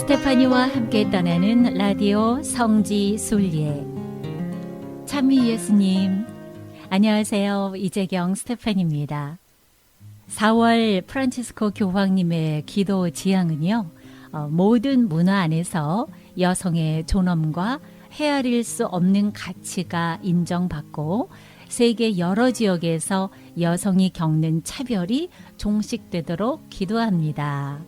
스테파니와 함께 떠나는 라디오 성지 순례. 참미 예수님, 안녕하세요. 이재경 스테파니입니다. 4월 프란치스코 교황님의 기도 지향은요, 모든 문화 안에서 여성의 존엄과 헤아릴 수 없는 가치가 인정받고 세계 여러 지역에서 여성이 겪는 차별이 종식되도록 기도합니다.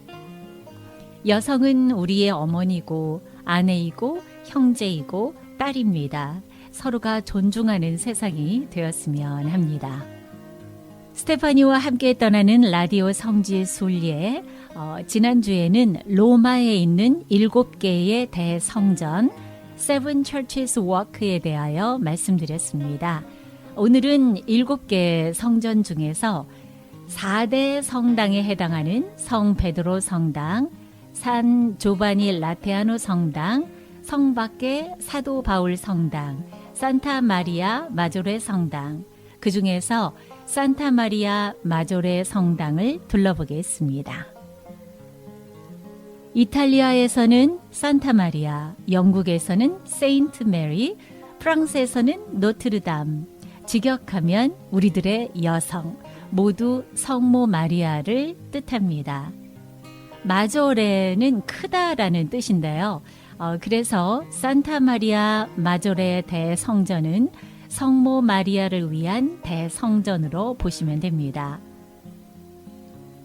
여성은 우리의 어머니고 아내이고 형제이고 딸입니다. 서로가 존중하는 세상이 되었으면 합니다. 스테파니와 함께 떠나는 라디오 성지 순례, 지난주에는 로마에 있는 7개의 대성전 Seven Churches Walk에 대하여 말씀드렸습니다. 오늘은 7개 성전 중에서 4대 성당에 해당하는 성 베드로 성당, 산 조바니 라테아노 성당, 성 밖의 사도 바울 성당, 산타 마리아 마조레 성당, 그 중에서 산타 마리아 마조레 성당을 둘러보겠습니다. 이탈리아에서는 산타 마리아, 영국에서는 세인트 메리, 프랑스에서는 노트르담, 직역하면 우리들의 여성, 모두 성모 마리아를 뜻합니다. 마조레는 크다라는 뜻인데요. 그래서 산타 마리아 마조레 대성전은 성모 마리아를 위한 대성전으로 보시면 됩니다.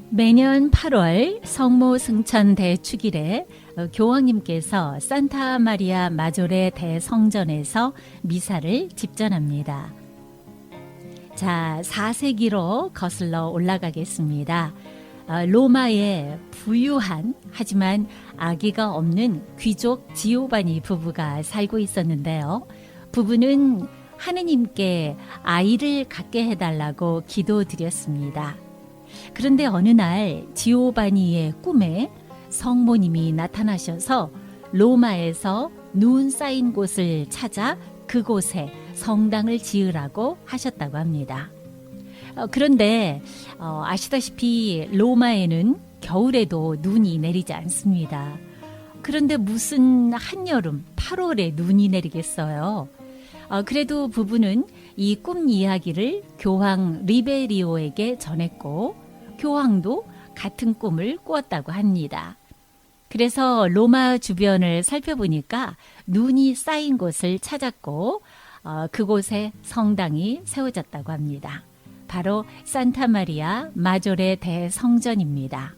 매년 8월 성모 승천 대축일에 교황님께서 산타 마리아 마조레 대성전에서 미사를 집전합니다. 자, 4세기로 거슬러 올라가겠습니다. 로마에 부유한 하지만 아기가 없는 귀족 지오바니 부부가 살고 있었는데요. 부부는 하느님께 아이를 갖게 해달라고 기도드렸습니다. 그런데 어느 날 지오바니의 꿈에 성모님이 나타나셔서 로마에서 눈 쌓인 곳을 찾아 그곳에 성당을 지으라고 하셨다고 합니다. 그런데 아시다시피 로마에는 겨울에도 눈이 내리지 않습니다. 그런데 무슨 한여름 8월에 눈이 내리겠어요. 그래도 부부는 이 꿈 이야기를 교황 리베리오에게 전했고 교황도 같은 꿈을 꾸었다고 합니다. 그래서 로마 주변을 살펴보니까 눈이 쌓인 곳을 찾았고 그곳에 성당이 세워졌다고 합니다. 바로 산타 마리아 마조레 대성전입니다.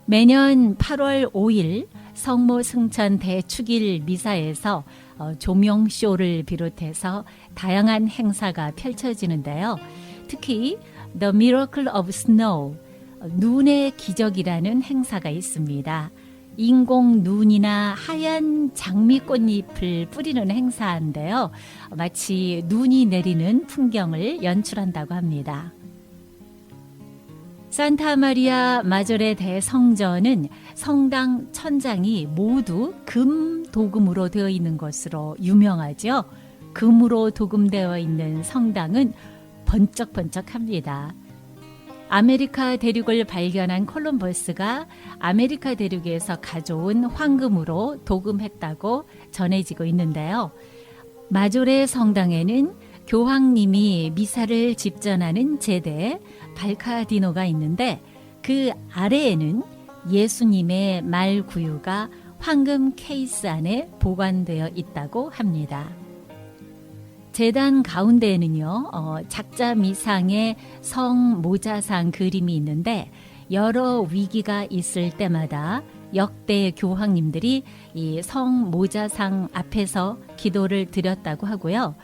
매년 8월 5일 성모 승천 대축일 미사에서 조명쇼를 비롯해서 다양한 행사가 펼쳐지는데요. 특히 The Miracle of Snow, 눈의 기적이라는 행사가 있습니다. 인공 눈이나 하얀 장미꽃잎을 뿌리는 행사인데요. 마치 눈이 내리는 풍경을 연출한다고 합니다. 산타 마리아 마조레 대성전은 성당 천장이 모두 금 도금으로 되어 있는 것으로 유명하죠. 금으로 도금되어 있는 성당은 번쩍번쩍합니다. 아메리카 대륙을 발견한 콜럼버스가 아메리카 대륙에서 가져온 황금으로 도금했다고 전해지고 있는데요. 마조레 성당에는 교황님이 미사를 집전하는 제대 발카디노가 있는데 그 아래에는 예수님의 말구유가 황금 케이스 안에 보관되어 있다고 합니다. 제단 가운데에는요, 작자 미상의 성 모자상 그림이 있는데 여러 위기가 있을 때마다 역대 교황님들이 이 성 모자상 앞에서 기도를 드렸다고 하고요.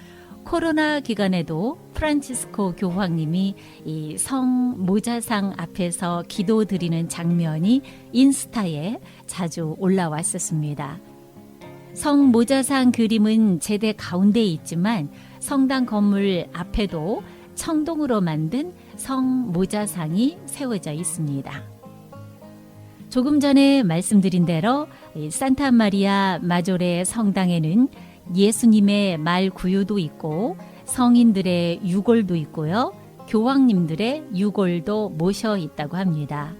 코로나 기간에도 프란치스코 교황님이 이 성 모자상 앞에서 기도 드리는 장면이 인스타에 자주 올라왔었습니다. 성 모자상 그림은 제대 가운데에 있지만 성당 건물 앞에도 청동으로 만든 성 모자상이 세워져 있습니다. 조금 전에 말씀드린 대로 산타 마리아 마조레 성당에는 예수님의 말 구유도 있고 성인들의 유골도 있고요. 교황님들의 유골도 모셔 있다고 합니다.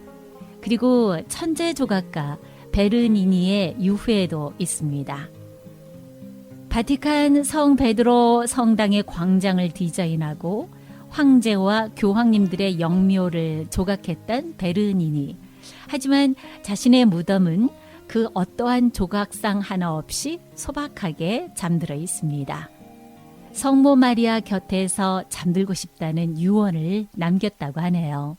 그리고 천재 조각가 베르니니의 유후에도 있습니다. 바티칸 성 베드로 성당의 광장을 디자인하고 황제와 교황님들의 영묘를 조각했던 베르니니. 하지만 자신의 무덤은 그 어떠한 조각상 하나 없이 소박하게 잠들어 있습니다. 성모 마리아 곁에서 잠들고 싶다는 유언을 남겼다고 하네요.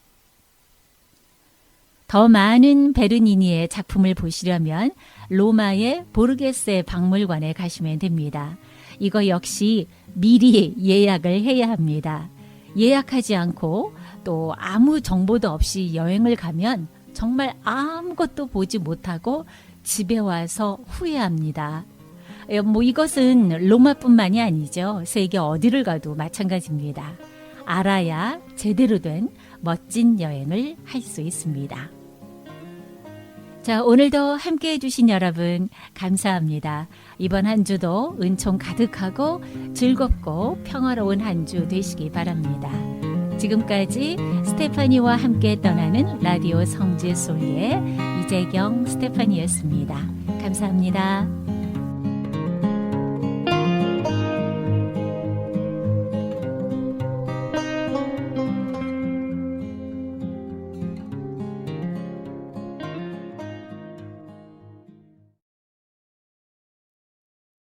더 많은 베르니니의 작품을 보시려면 로마의 보르게세 박물관에 가시면 됩니다. 이거 역시 미리 예약을 해야 합니다. 예약하지 않고 또 아무 정보도 없이 여행을 가면 정말 아무것도 보지 못하고 집에 와서 후회합니다. 이것은 로마뿐만이 아니죠. 세계 어디를 가도 마찬가지입니다. 알아야 제대로 된 멋진 여행을 할 수 있습니다. 자, 오늘도 함께 해주신 여러분 감사합니다. 이번 한 주도 은총 가득하고 즐겁고 평화로운 한 주 되시기 바랍니다. 지금까지 스테파니와 함께 떠나는 라디오 성지솔리의 이재경 스테파니였습니다. 감사합니다.